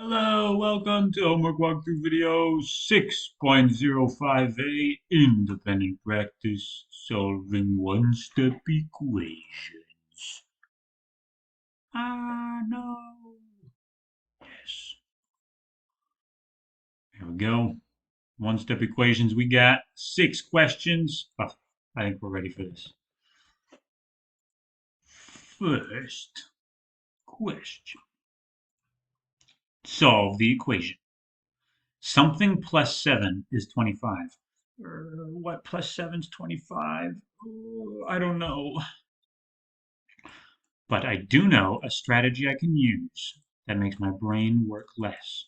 Hello, welcome to homework walkthrough video 6.05a independent practice solving one-step equations. Ah, no. Yes. Here we go. One-step equations. We got 6 questions. Oh, I think we're ready for this. First question. Solve the equation. Something plus 7 is 25. What plus 7 is 25? I don't know. But I do know a strategy I can use that makes my brain work less.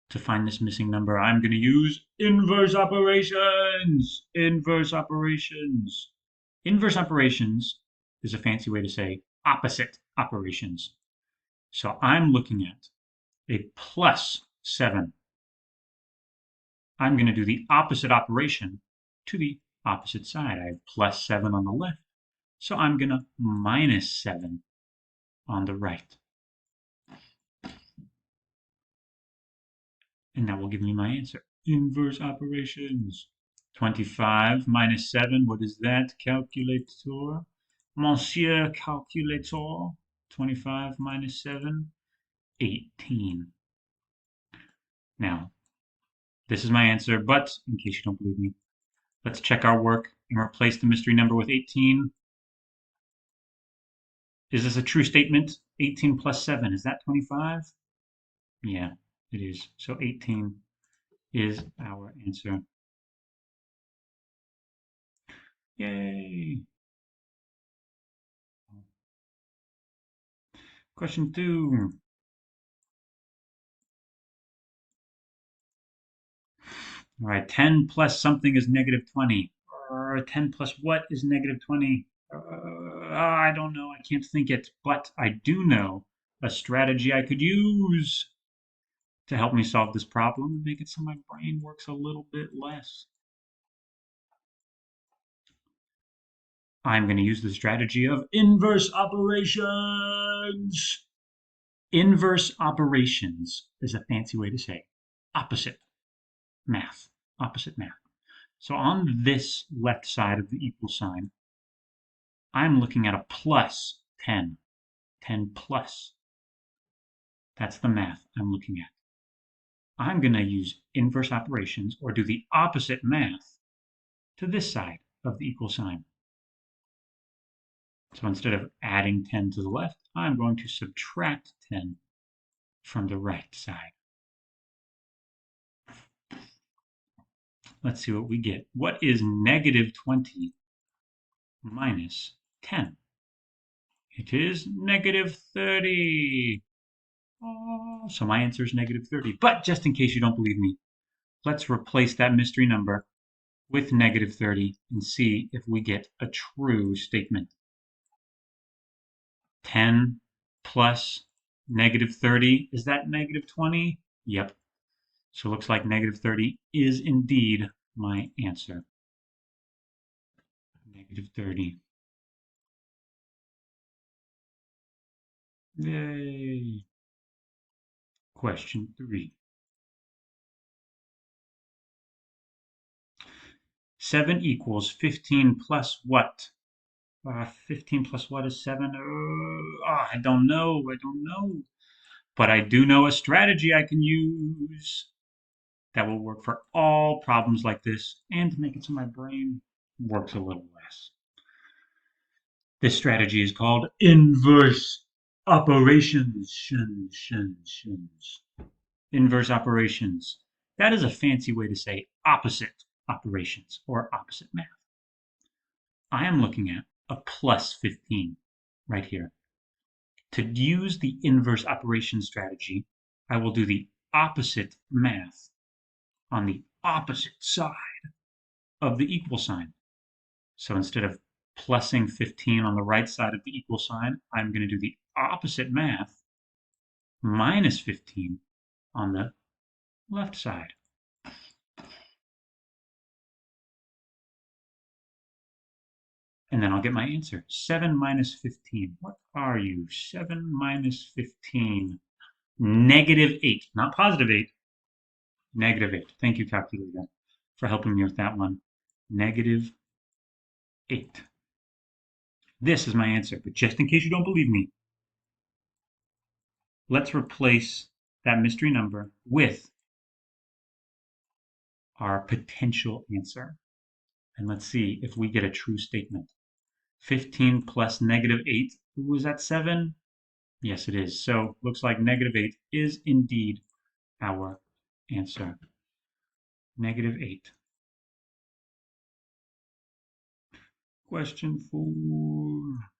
To find this missing number, I'm going to use inverse operations. Inverse operations. Inverse operations is a fancy way to say opposite operations. So I'm looking at a plus 7. I'm going to do the opposite operation to the opposite side. I have plus 7 on the left, so I'm going to minus 7 on the right. And that will give me my answer. Inverse operations. 25 minus 7, what is that? Calculator. Monsieur Calculator. 25 minus 7, 18. Now, this is my answer, but in case you don't believe me, let's check our work and replace the mystery number with 18. Is this a true statement? 18 plus 7, is that 25? Yeah, it is. So 18 is our answer. Yay! Question 2. All right, 10 plus something is negative 20. 10 plus what is negative 20? I don't know. I can't think it, but I do know a strategy I could use to help me solve this problem and make it so my brain works a little bit less. I'm going to use the strategy of inverse operations. Inverse operations is a fancy way to say opposite math. Opposite math. So on this left side of the equal sign, I'm looking at a plus 10. 10 plus. That's the math I'm looking at. I'm going to use inverse operations or do the opposite math to this side of the equal sign. So instead of adding 10 to the left, I'm going to subtract 10 from the right side. Let's see what we get. What is negative 20 minus 10? It is negative 30. Oh, so my answer is negative 30. But just in case you don't believe me, let's replace that mystery number with negative 30 and see if we get a true statement. 10 plus negative 30, is that negative 20? Yep. So it looks like negative 30 is indeed my answer. Negative 30. Yay. Question 3. 7 equals 15 plus what? 15 plus what is 7? I don't know. I don't know. But I do know a strategy I can use that will work for all problems like this and to make it so my brain works a little less. This strategy is called inverse operations. Inverse operations. That is a fancy way to say opposite operations or opposite math. I am looking at a plus 15 right here. To use the inverse operation strategy, I will do the opposite math on the opposite side of the equal sign. So instead of plusing 15 on the right side of the equal sign, I'm going to do the opposite math, minus 15 on the left side. And then I'll get my answer. 7 minus 15. What are you? 7 minus 15. -8, not +8, -8. Thank you, calculator, for helping me with that one. -8. This is my answer, but just in case you don't believe me, let's replace that mystery number with our potential answer. And let's see if we get a true statement. 15 plus -8, was that 7? Yes, it is. So looks like -8 is indeed our answer. -8. Question 4.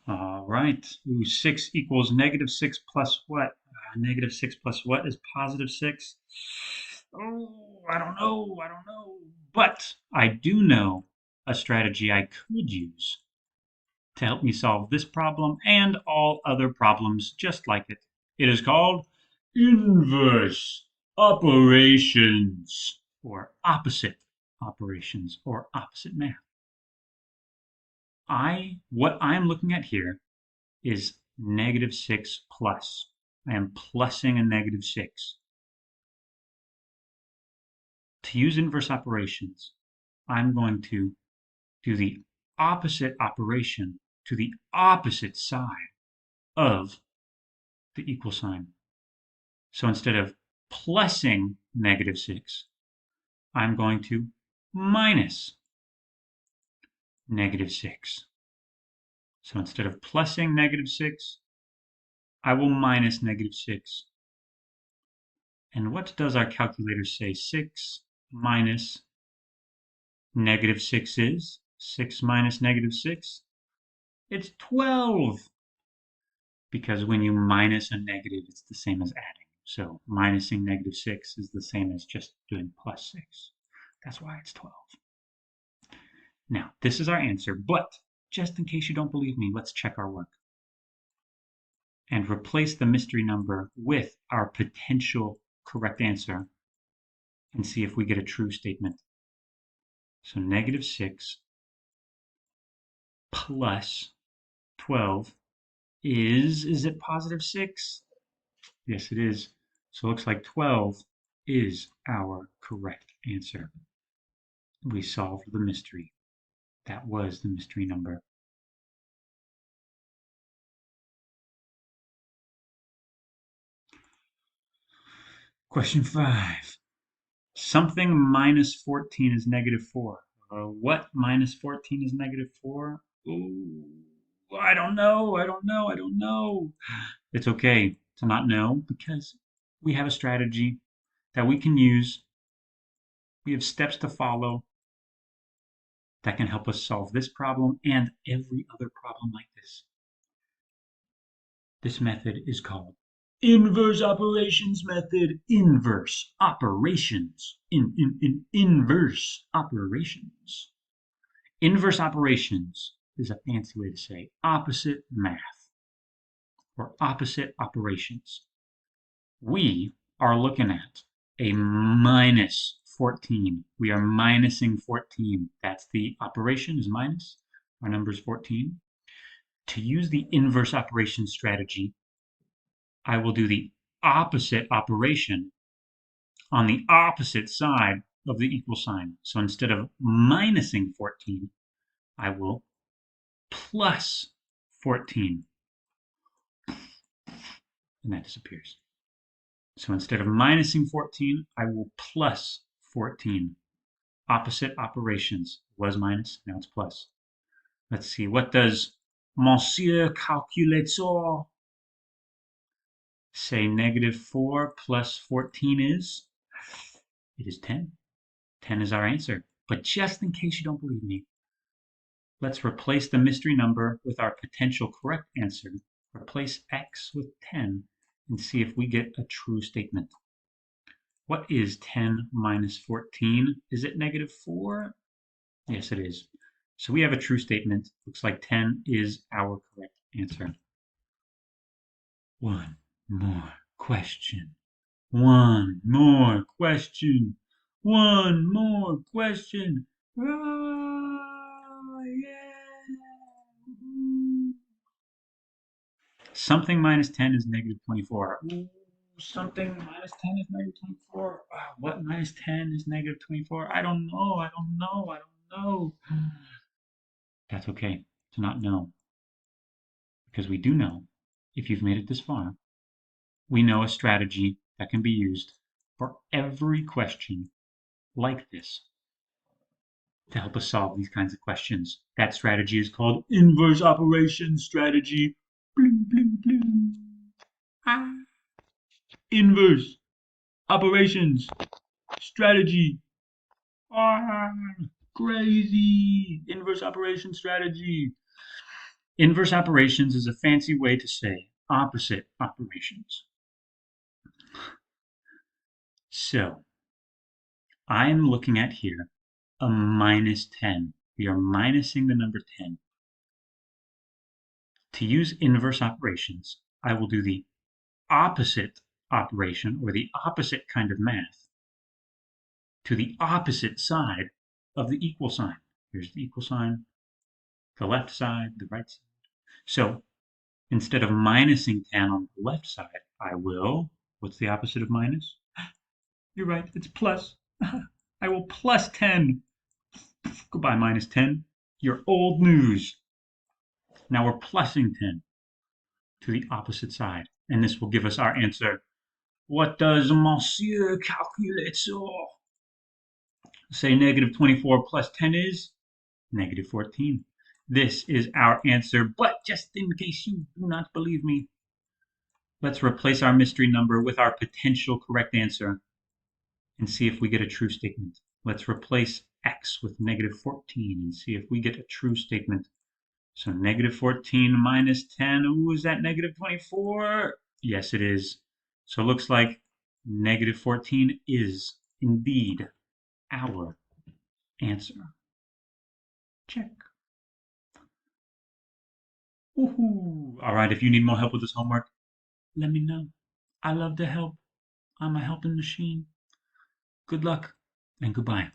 All right. Ooh, 6 equals -6 plus what? -6 plus what is +6? Oh, I don't know. I don't know. But I do know a strategy I could use to help me solve this problem and all other problems just like it. It is called inverse operations, or opposite operations, or opposite math. What I'm looking at here is -6 plus. I am plussing a -6. To use inverse operations, I'm going to do the opposite operation to the opposite side of the equal sign. So instead of plussing -6, I'm going to minus -6. So instead of plussing -6, I will minus -6. And what does our calculator say? 6 minus -6 is? 6 minus -6? It's 12. Because when you minus a negative, it's the same as adding. So minusing -6 is the same as just doing +6. That's why it's 12. Now, this is our answer, but just in case you don't believe me, let's check our work. And replace the mystery number with our potential correct answer and see if we get a true statement. So -6 plus 12 is it +6? Yes, it is. So it looks like 12 is our correct answer. We solved the mystery. That was the mystery number. Question 5. Something minus 14 is -4. What minus 14 is -4? Ooh, I don't know. I don't know. I don't know. It's okay to not know because we have a strategy that we can use. We have steps to follow that can help us solve this problem and every other problem like this. This method is called inverse operations method. Inverse operations. Inverse operations. Inverse operations is a fancy way to say opposite math or opposite operations. We are looking at a minus 14. We are minusing 14. That's the operation is minus. Our number is 14. To use the inverse operation strategy, I will do the opposite operation on the opposite side of the equal sign. So instead of minusing 14, I will plus 14. And that disappears. So instead of minusing 14, I will plus 14. Opposite operations. Was minus, now it's plus. Let's see, what does Monsieur Calculator say -4 plus 14 is? It is 10. 10 is our answer. But just in case you don't believe me, let's replace the mystery number with our potential correct answer. Replace x with 10 and see if we get a true statement. What is 10 minus 14? Is it -4? Yes, it is. So we have a true statement. Looks like 10 is our correct answer. One more question. One more question. One more question. Ah, yeah. Something minus 10 is negative 24. Ooh, something minus 10 is negative 24. What minus 10 is negative 24? I don't know. I don't know. I don't know. That's okay to not know, because we do know, if you've made it this far, we know a strategy that can be used for every question like this to help us solve these kinds of questions. That strategy is called inverse operation strategy. Bling, bling, bling. Ah. Inverse operations strategy. Ah, crazy. Inverse operation strategy. Inverse operations is a fancy way to say opposite operations. So, I'm looking at here a minus 10. We are minusing the number 10. To use inverse operations, I will do the opposite operation, or the opposite kind of math, to the opposite side of the equal sign. Here's the equal sign, the left side, the right side. So instead of minusing 10 on the left side, I will, what's the opposite of minus? You're right, it's plus. I will plus 10. Goodbye, minus 10. You're old news. Now we're plussing 10 to the opposite side. And this will give us our answer. What does Monsieur Calculator say negative 24 plus 10 is? Negative 14. This is our answer, but just in case you do not believe me, let's replace our mystery number with our potential correct answer and see if we get a true statement. Let's replace x with negative 14 and see if we get a true statement. So negative 14 minus 10, ooh, is that negative 24? Yes, it is. So it looks like negative 14 is indeed our answer. Check. Woohoo! All right, if you need more help with this homework, let me know. I love to help. I'm a helping machine. Good luck and goodbye.